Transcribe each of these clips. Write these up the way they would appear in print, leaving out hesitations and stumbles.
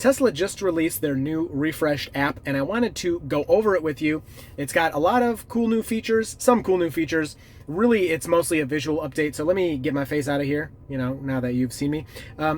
Tesla just released their new refreshed app, and I wanted to go over it with you. It's got a lot of cool new features, some cool new features. Really, it's mostly a visual update, so let me get my face out of here, now that you've seen me.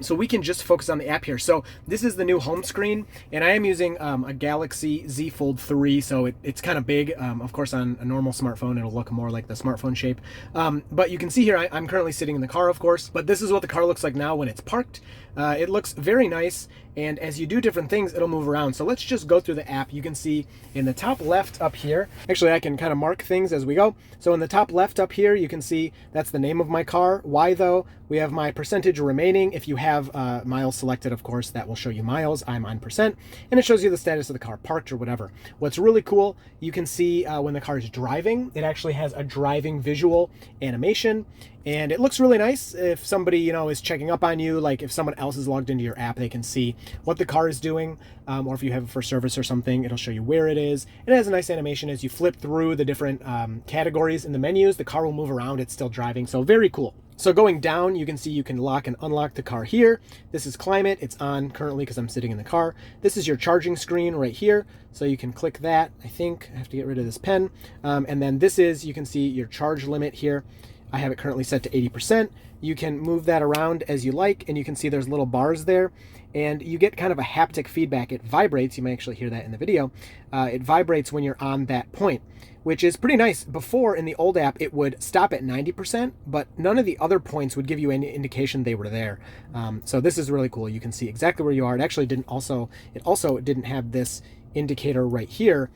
So we can just focus on the app here. So this is the new home screen, and I am using a Galaxy Z Fold 3, so it's kind of big. Of course, on a normal smartphone, it'll look more like the smartphone shape. But you can see here, I'm currently sitting in the car, of course, but this is what the car looks like now when it's parked. It looks very nice, and as you do different things, it'll move around. So let's just go through the app. You can see in the top left up here, actually I can kind of mark things as we go. So in the top left up here, you can see that's the name of my car. Why though? We have my percentage remaining. If you have miles selected, of course, that will show you miles. I'm on percent, and it shows you the status of the car, parked or whatever. What's really cool, you can see when the car is driving, it actually has a driving visual animation, and it looks really nice. If somebody, is checking up on you, like if someone else is logged into your app, they can see what the car is doing, or if you have it for service or something, it'll show you where it is. It has a nice animation as you flip through the different categories in the menus. The car will move around. It's still driving, so very cool. So going down, you can see you can lock and unlock the car here. This is climate. It's on currently because I'm sitting in the car. This is your charging screen right here. So you can click that. I think I have to get rid of this pen. And then this is, you can see your charge limit here. I have it currently set to 80%. You can move that around as you like, and you can see there's little bars there, and you get kind of a haptic feedback. It vibrates. You may actually hear that in the video. It vibrates when you're on that point, which is pretty nice. Before, in the old app, it would stop at 90%, but none of the other points would give you any indication they were there. So this is really cool. You can see exactly where you are. It actually didn't also didn't have this indicator right here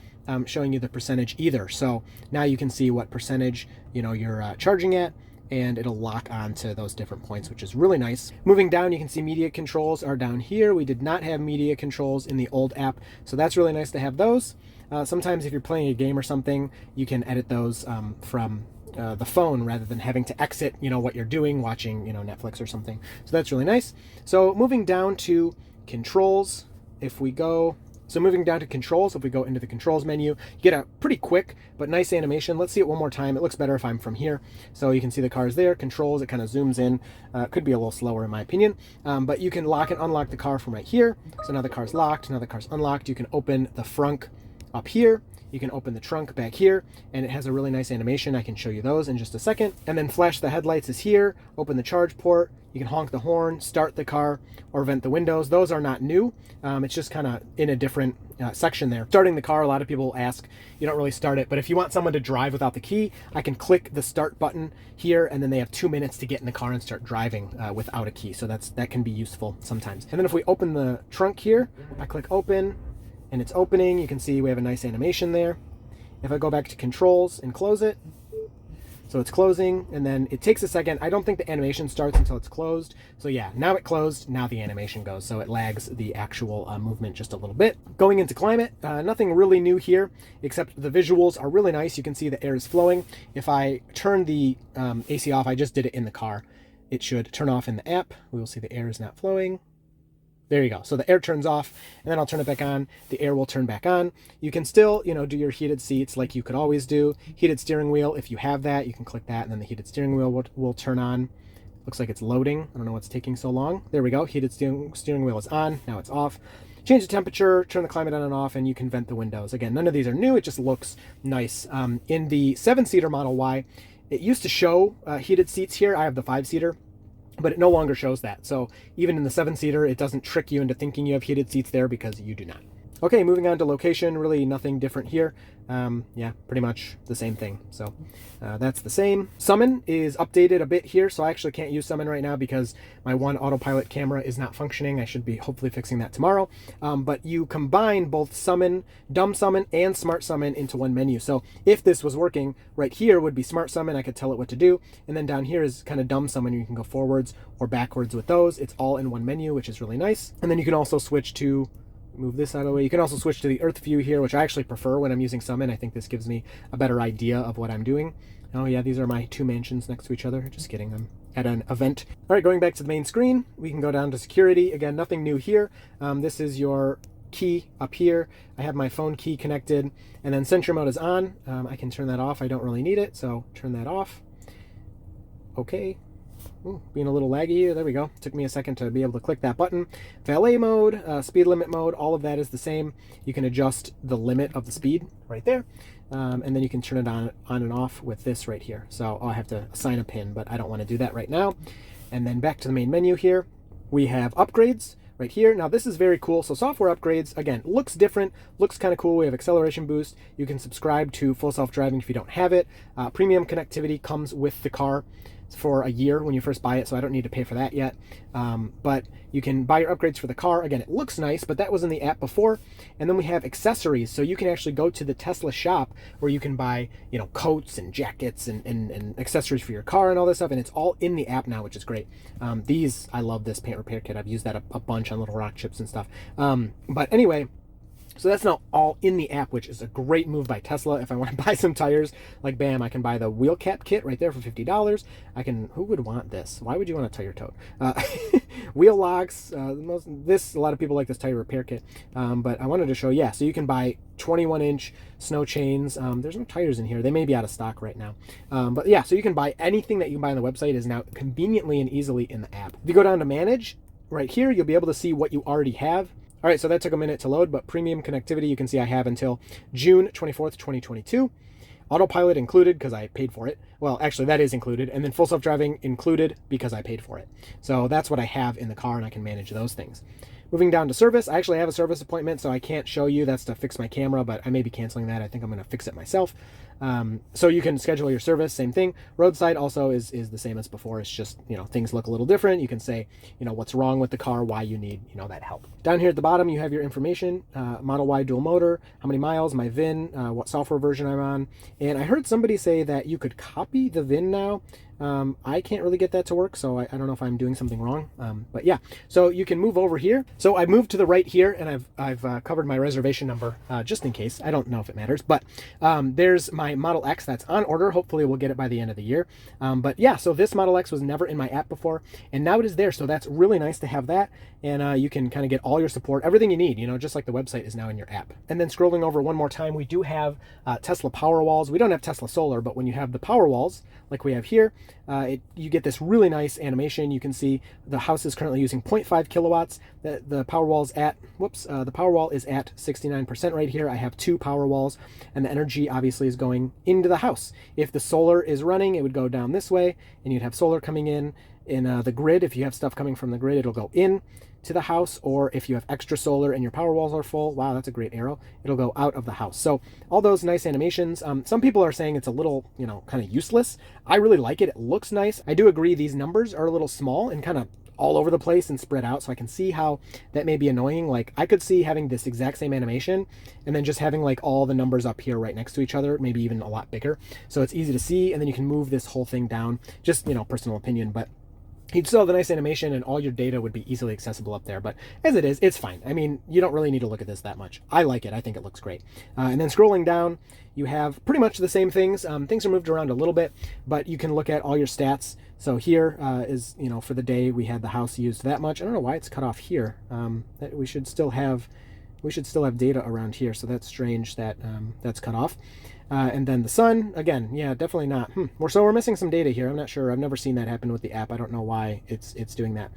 showing you the percentage either. So now you can see what percentage you're charging at, and it'll lock onto those different points, which is really nice. Moving down, you can see media controls are down here. We did not have media controls in the old app, so that's really nice to have those. Sometimes if you're playing a game or something, you can edit those from the phone rather than having to exit, what you're doing, watching, Netflix or something. So that's really nice. So moving down to controls, if we go into the controls menu, you get a pretty quick but nice animation. Let's see it one more time. It looks better if I'm from here. So you can see the car's there. Controls, it kind of zooms in. Could be a little slower in my opinion, but you can lock and unlock the car from right here. So now the car's locked, now the car's unlocked. You can open the frunk up here. You can open the trunk back here, and it has a really nice animation. I can show you those in just a second. And then flash the headlights is here. Open the charge port. You can honk the horn, start the car, or vent the windows. Those are not new. It's just kind of in a different section there. Starting the car, a lot of people ask, you don't really start it, but if you want someone to drive without the key, I can click the start button here, and then they have 2 minutes to get in the car and start driving without a key. So that can be useful sometimes. And then if we open the trunk here, I click open, and it's opening. You can see we have a nice animation there. If I go back to controls and close it, so it's closing, and then it takes a second. I don't think the animation starts until it's closed. So yeah, now it closed, now the animation goes. So it lags the actual movement just a little bit. Going into climate, nothing really new here, except the visuals are really nice. You can see the air is flowing. If I turn the AC off, I just did it in the car. It should turn off in the app. We will see the air is not flowing. There you go. So the air turns off, and then I'll turn it back on. The air will turn back on. You can still, do your heated seats like you could always do. Heated steering wheel, if you have that, you can click that, and then the heated steering wheel will turn on. Looks like it's loading. I don't know what's taking so long. There we go. Heated steering wheel is on. Now it's off. Change the temperature, turn the climate on and off, and you can vent the windows. Again, none of these are new. It just looks nice. In the 7-seater Model Y, it used to show heated seats here. I have the 5-seater. But it no longer shows that. So even in the 7-seater, it doesn't trick you into thinking you have heated seats there because you do not. Okay, moving on to location, really nothing different here. Yeah, pretty much the same thing. So that's the same. Summon is updated a bit here, so I actually can't use Summon right now because my one autopilot camera is not functioning. I should be hopefully fixing that tomorrow. But you combine both Summon, Dumb Summon, and Smart Summon into one menu. So if this was working, right here would be Smart Summon. I could tell it what to do. And then down here is kind of Dumb Summon. You can go forwards or backwards with those. It's all in one menu, which is really nice. And then you can also switch to move this out of the way. You can also switch to the Earth view here, which I actually prefer when I'm using Summon. I think this gives me a better idea of what I'm doing. Oh yeah, these are my 2 mansions next to each other. Just kidding, I'm at an event. All right, going back to the main screen, we can go down to security. Again, nothing new here. This is your key up here. I have my phone key connected, and then sentry mode is on. I can turn that off. I don't really need it, so turn that off. Okay. Ooh, being a little laggy here. There we go. Took me a second to be able to click that button. Valet mode, speed limit mode, all of that is the same. You can adjust the limit of the speed right there. And then you can turn it on and off with this right here. So I have to assign a pin, but I don't want to do that right now. And then back to the main menu here. We have upgrades right here. Now this is very cool. So software upgrades, again, looks different, looks kind of cool. We have acceleration boost. You can subscribe to full self-driving if you don't have it. Premium connectivity comes with the car for a year when you first buy it, so I don't need to pay for that yet. But you can buy your upgrades for the car. Again, it looks nice, but that was in the app before. And then we have accessories, so you can actually go to the Tesla shop where you can buy, you know, coats and jackets and accessories for your car and all this stuff, and it's all in the app now, which is great. I love this paint repair kit. I've used that a bunch on little rock chips and stuff. But anyway, so that's now all in the app, which is a great move by Tesla. If I want to buy some tires, like bam, I can buy the wheel cap kit right there for $50. Who would want this? Why would you want a tire tote? Wheel locks, a lot of people like this tire repair kit. But I wanted to show, so you can buy 21-inch snow chains. There's no tires in here. They may be out of stock right now. But yeah, so you can buy anything that you can buy on the website is now conveniently and easily in the app. If you go down to manage, right here, you'll be able to see what you already have. All right, so that took a minute to load, but premium connectivity, you can see I have until June 24th, 2022. Autopilot included because I paid for it. Well, actually, that is included. And then full self-driving included because I paid for it. So that's what I have in the car, and I can manage those things. Moving down to service, I actually have a service appointment, so I can't show you. That's to fix my camera, but I may be canceling that. I think I'm going to fix it myself. So you can schedule your service, same thing. Roadside also is the same as before. It's just, you know, things look a little different. You can say, you know, what's wrong with the car, why you need, you know, that help. Down here at the bottom, you have your information, Model Y dual motor, how many miles, my VIN, what software version I'm on. And I heard somebody say that you could copy the VIN now. I can't really get that to work, so I don't know if I'm doing something wrong. But yeah, so you can move over here. So I moved to the right here, and I've covered my reservation number just in case. I don't know if it matters, but there's my Model X that's on order. Hopefully we'll get it by the end of the year. But yeah, so this Model X was never in my app before, and now it is there. So that's really nice to have that, and you can kind of get all your support, everything you need, you know, just like the website is now in your app. And then scrolling over one more time, we do have Tesla Powerwalls. We don't have Tesla Solar, but when you have the Powerwalls, like we have here, you get this really nice animation. You can see the house is currently using 0.5 kilowatts. The Powerwall is at 69% right here. I have 2 Powerwalls, and the energy obviously is going into the house. If the solar is running, it would go down this way, and you'd have solar coming in the grid. If you have stuff coming from the grid, it'll go in to the house, or if you have extra solar and your power walls are full, wow, that's a great arrow, it'll go out of the house. So all those nice animations. Some people are saying it's a little, you know, kind of useless. I really like it. It looks nice. I do agree these numbers are a little small and kind of all over the place and spread out, so I can see how that may be annoying. Like, I could see having this exact same animation and then just having like all the numbers up here right next to each other, maybe even a lot bigger, so it's easy to see, and then you can move this whole thing down. Just, you know, personal opinion, but you'd still have the nice animation and all your data would be easily accessible up there. But as it is, it's fine. I mean, you don't really need to look at this that much. I like it. I think it looks great. And then scrolling down, you have pretty much the same things. Things are moved around a little bit, but you can look at all your stats. So here is, you know, for the day we had the house used that much. I don't know why it's cut off here. We should still have data around here. So that's strange that that's cut off. And then the sun, again, yeah, definitely not. So we're missing some data here. I'm not sure. I've never seen that happen with the app. I don't know why it's doing that.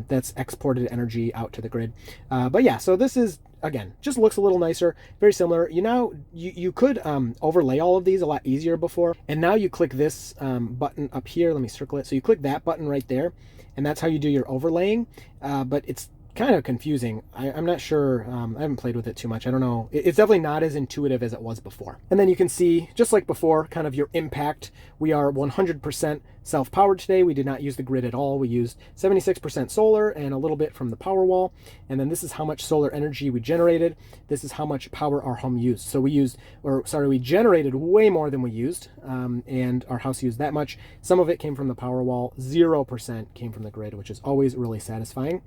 That's exported energy out to the grid. But yeah, so this is, again, just looks a little nicer, very similar. You could overlay all of these a lot easier before. And now you click this button up here. Let me circle it. So you click that button right there, and that's how you do your overlaying. But it's kind of confusing. I'm not sure. I haven't played with it too much. I don't know. It's definitely not as intuitive as it was before. And then you can see, just like before, kind of your impact. We are 100% self-powered today. We did not use the grid at all. We used 76% solar and a little bit from the Powerwall. And then this is how much solar energy we generated. This is how much power our home used. So we generated way more than we used, and our house used that much. Some of it came from the Powerwall. 0% came from the grid, which is always really satisfying.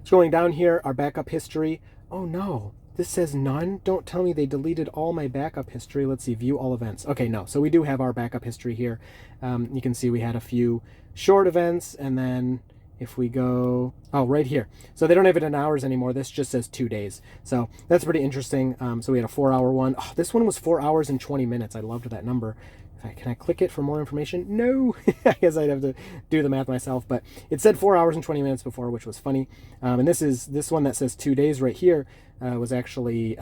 Scrolling down here, our backup history. Oh no, this says none. Don't tell me they deleted all my backup history. Let's see, view all events. Okay, no, so we do have our backup history here. You can see we had a few short events, and then if we go, right here. So they don't have it in hours anymore. This just says 2 days. So that's pretty interesting. So we had a 4-hour one. Oh, this one was 4 hours and 20 minutes. I loved that number. Can I click it for more information? No, I guess I'd have to do the math myself, but it said 4 hours and 20 minutes before, which was funny. And this one that says 2 days right here was actually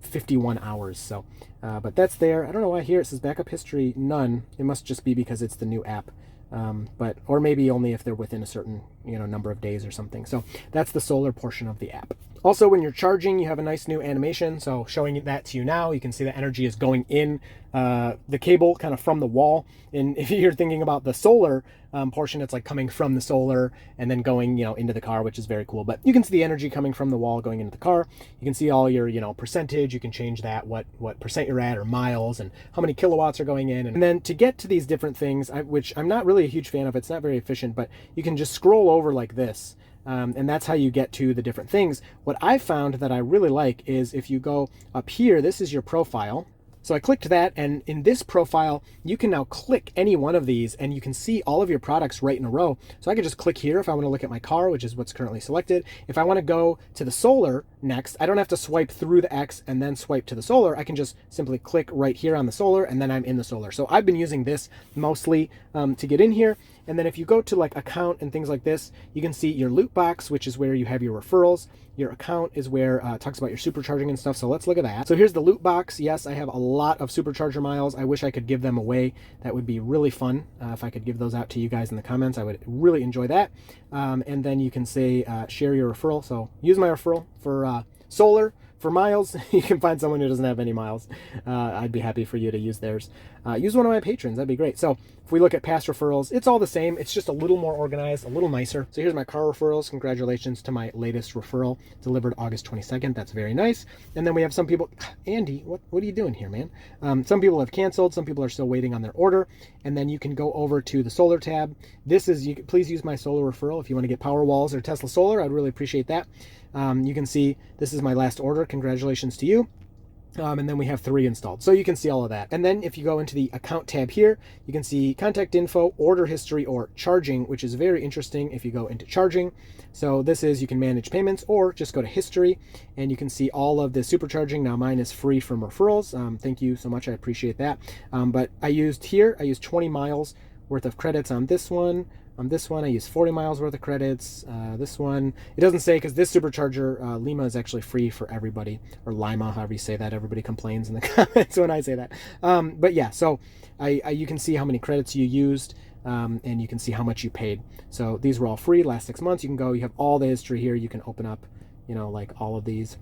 51 hours. So, but that's there. I don't know why here it says backup history, none. It must just be because it's the new app. Or maybe only if they're within a certain, number of days or something. So that's the solar portion of the app. Also, when you're charging, you have a nice new animation. So showing that to you now, you can see the energy is going in the cable kind of from the wall. And if you're thinking about the solar portion, it's like coming from the solar and then going, into the car, which is very cool. But you can see the energy coming from the wall going into the car. You can see all your, percentage. You can change that, what percent you're at, or miles, and how many kilowatts are going in. And then to get to these different things, which I'm not really a huge fan of, it's not very efficient, but you can just scroll over like this. And that's how you get to the different things. What I found that I really like is if you go up here, this is your profile. So I clicked that, and in this profile, you can now click any one of these and you can see all of your products right in a row. So I could just click here if I want to look at my car, which is what's currently selected. If I want to go to the solar next, I don't have to swipe through the X and then swipe to the solar. I can just simply click right here on the solar and then I'm in the solar. So I've been using this mostly to get in here. And then if you go to like account and things like this, you can see your loot box, which is where you have your referrals. Your account is where it talks about your supercharging and stuff. So let's look at that. So here's the loot box. Yes, I have a lot of supercharger miles. I wish I could give them away. That would be really fun. If I could give those out to you guys in the comments, I would really enjoy that. And then you can say share your referral. So use my referral for solar. For miles, you can find someone who doesn't have any miles. I'd be happy for you to use theirs. Use one of my patrons, that'd be great. So if we look at past referrals, it's all the same. It's just a little more organized, a little nicer. So here's my car referrals. Congratulations to my latest referral, delivered August 22nd. That's very nice. And then we have some people, Andy, what are you doing here, man? Some people have canceled. Some people are still waiting on their order. And then you can go over to the solar tab. This is, please use my solar referral if you want to get power walls or Tesla solar. I'd really appreciate that. You can see this is my last order. Congratulations to you. And then we have 3 installed. So you can see all of that. And then if you go into the account tab here, you can see contact info, order history, or charging, which is very interesting if you go into charging. So this is, you can manage payments or just go to history and you can see all of the supercharging. Now mine is free from referrals. Thank you so much. I appreciate that. But I used 20 miles worth of credits on this one. On this one, I use 40 miles worth of credits. This one, it doesn't say because this supercharger, Lima, is actually free for everybody, or Lima, however you say that. Everybody complains in the comments when I say that. But yeah, so you can see how many credits you used, and you can see how much you paid. So these were all free last 6 months. You can go, you have all the history here. You can open up, like all of these.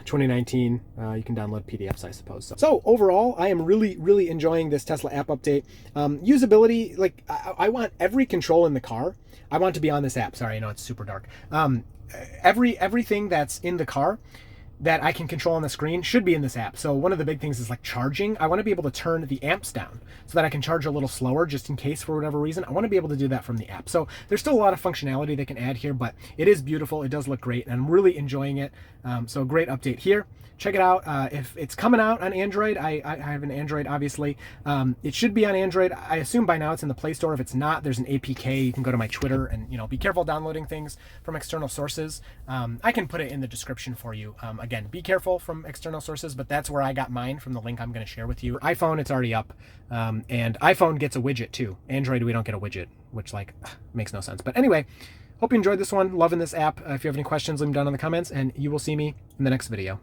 2019, you can download PDFs, I suppose. So overall, I am really enjoying this Tesla app update. Usability, like I want every control in the car. I want to be on this app. Sorry, I know it's super dark. Everything that's in the car that I can control on the screen should be in this app. So one of the big things is like charging. I want to be able to turn the amps down so that I can charge a little slower just in case for whatever reason. I want to be able to do that from the app. So there's still a lot of functionality they can add here, but it is beautiful. It does look great and I'm really enjoying it. So great update here. Check it out. If it's coming out on Android, I have an Android, obviously. It should be on Android. I assume by now it's in the Play Store. If it's not, there's an APK. You can go to my Twitter and, be careful downloading things from external sources. I can put it in the description for you. Again, be careful from external sources, but that's where I got mine from the link I'm going to share with you. For iPhone, it's already up. And iPhone gets a widget too. Android, we don't get a widget, which makes no sense. But anyway, hope you enjoyed this one. Loving this app. If you have any questions, leave them down in the comments and you will see me in the next video.